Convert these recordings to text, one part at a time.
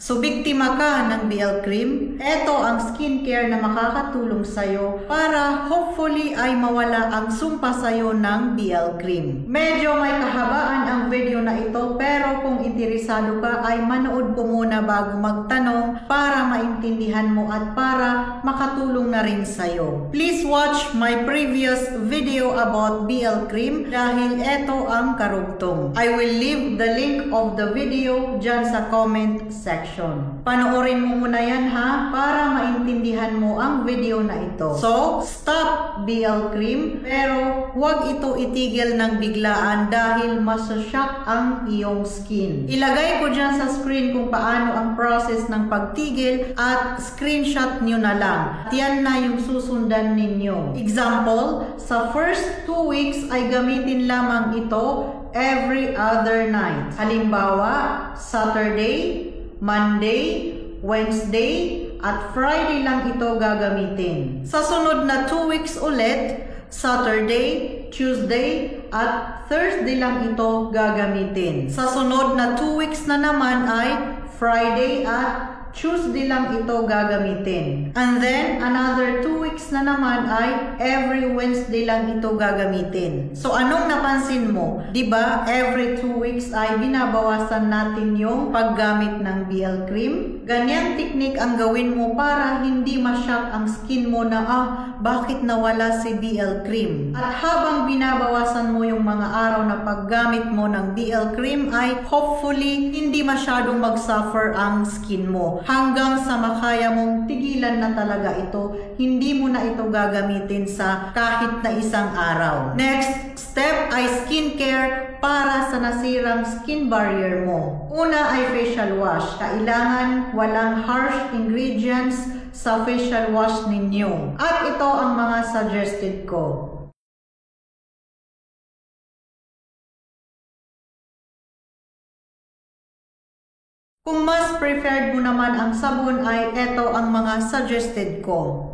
So, biktima ka ng BL cream? Ito ang skincare na makakatulong sa'yo para hopefully ay mawala ang sumpa sa'yo ng BL cream. Medyo may kahabaan ang video na ito, pero kung interesado ka ay manood po muna bago magtanong para maintindihan mo at para makatulong na rin sa'yo. Please watch my previous video about BL cream dahil ito ang karugtong. I will leave the link of the video dyan sa comment section. Panoorin mo muna yan ha, para maintindihan mo ang video na ito. So, stop BL cream, pero huwag ito itigil ng biglaan dahil masashock ang iyong skin. Ilagay ko dyan sa screen kung paano ang process ng pagtigil at screenshot nyo na lang. At yan na yung susundan ninyo. Example, sa first 2 weeks ay gamitin lamang ito every other night. Halimbawa, Saturday, Monday, Wednesday, at Friday lang ito gagamitin. Sa sunod na 2 weeks ulit, Saturday, Tuesday, at Thursday lang ito gagamitin. Sa sunod na 2 weeks na naman ay Friday at Tuesday lang ito gagamitin. And then, another 2 weeks na naman ay every Wednesday lang ito gagamitin. So, anong napansin mo? Diba, every 2 weeks ay binabawasan natin yung paggamit ng BL cream? Ganyang technique ang gawin mo para hindi ma-shock ang skin mo na, bakit nawala si BL cream? At habang binabawasan mo yung mga araw na paggamit mo ng BL cream ay hopefully hindi masyadong mag-suffer ang skin mo. Hanggang sa makaya mong tigilan na talaga ito, hindi mo na ito gagamitin sa kahit na isang araw. Next step ay skincare para sa nasirang skin barrier mo. Una ay facial wash. Kailangan walang harsh ingredients sa facial wash ninyo. At ito ang mga suggested ko. Kung mas preferred mo naman ang sabon ay ito ang mga suggested ko.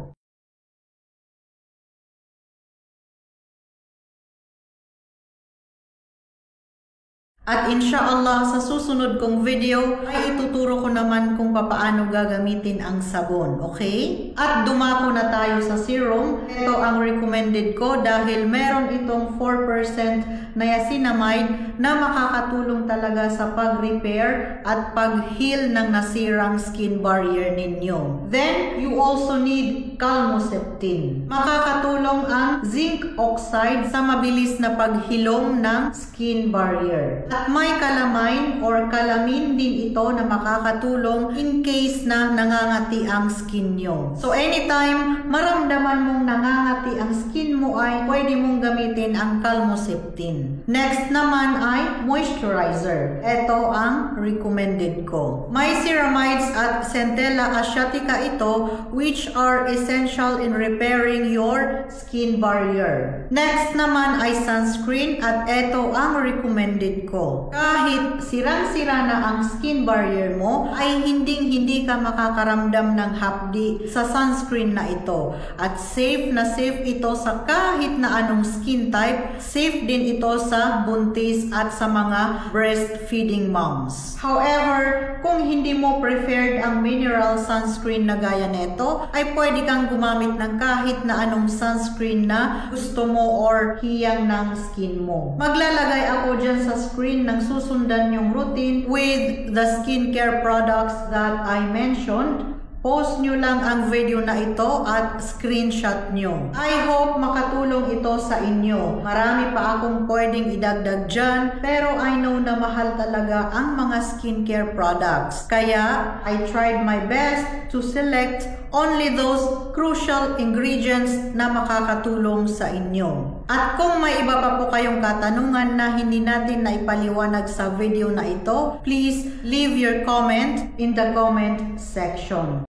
At inshallah sa susunod kong video ay ituturo ko naman kung paano gagamitin ang sabon, okay? At dumako na tayo sa serum. Ito ang recommended ko dahil meron itong 4% niacinamide na makakatulong talaga sa pag-repair at pag-heal ng nasirang skin barrier ninyo. Then, you also need calmoseptin. Makakatulong ang zinc oxide sa mabilis na paghilom ng skin barrier. At may calamine or calamine din ito na makakatulong in case na nangangati ang skin nyo. So anytime maramdaman mong nangangati ang skin mo ay pwede mong gamitin ang calmoseptin. Next naman ay moisturizer. Ito ang recommended ko. May ceramides at centella asiatica ito which are essential in repairing your skin barrier. Next naman ay sunscreen at ito ang recommended ko. Kahit sirang-sira na ang skin barrier mo, ay hindi ka makakaramdam ng hapdi sa sunscreen na ito. At safe na safe ito sa kahit na anong skin type. Safe din ito sa buntis at sa mga breastfeeding moms. However, kung hindi mo preferred ang mineral sunscreen na gaya nito, ay pwede kang gumamit ng kahit na anong sunscreen na gusto mo or hiyang ng skin mo. Maglalagay ako dyan sa screen ng susundan yung routine with the skincare products that I mentioned. Post nyo lang ang video na ito at screenshot nyo. I hope makatulong ito sa inyo. Marami pa akong pwedeng idagdag dyan, pero I know na mahal talaga ang mga skincare products. Kaya, I tried my best to select only those crucial ingredients na makakatulong sa inyo. At kung may iba pa po kayong katanungan na hindi natin naipaliwanag sa video na ito, please leave your comment in the comment section.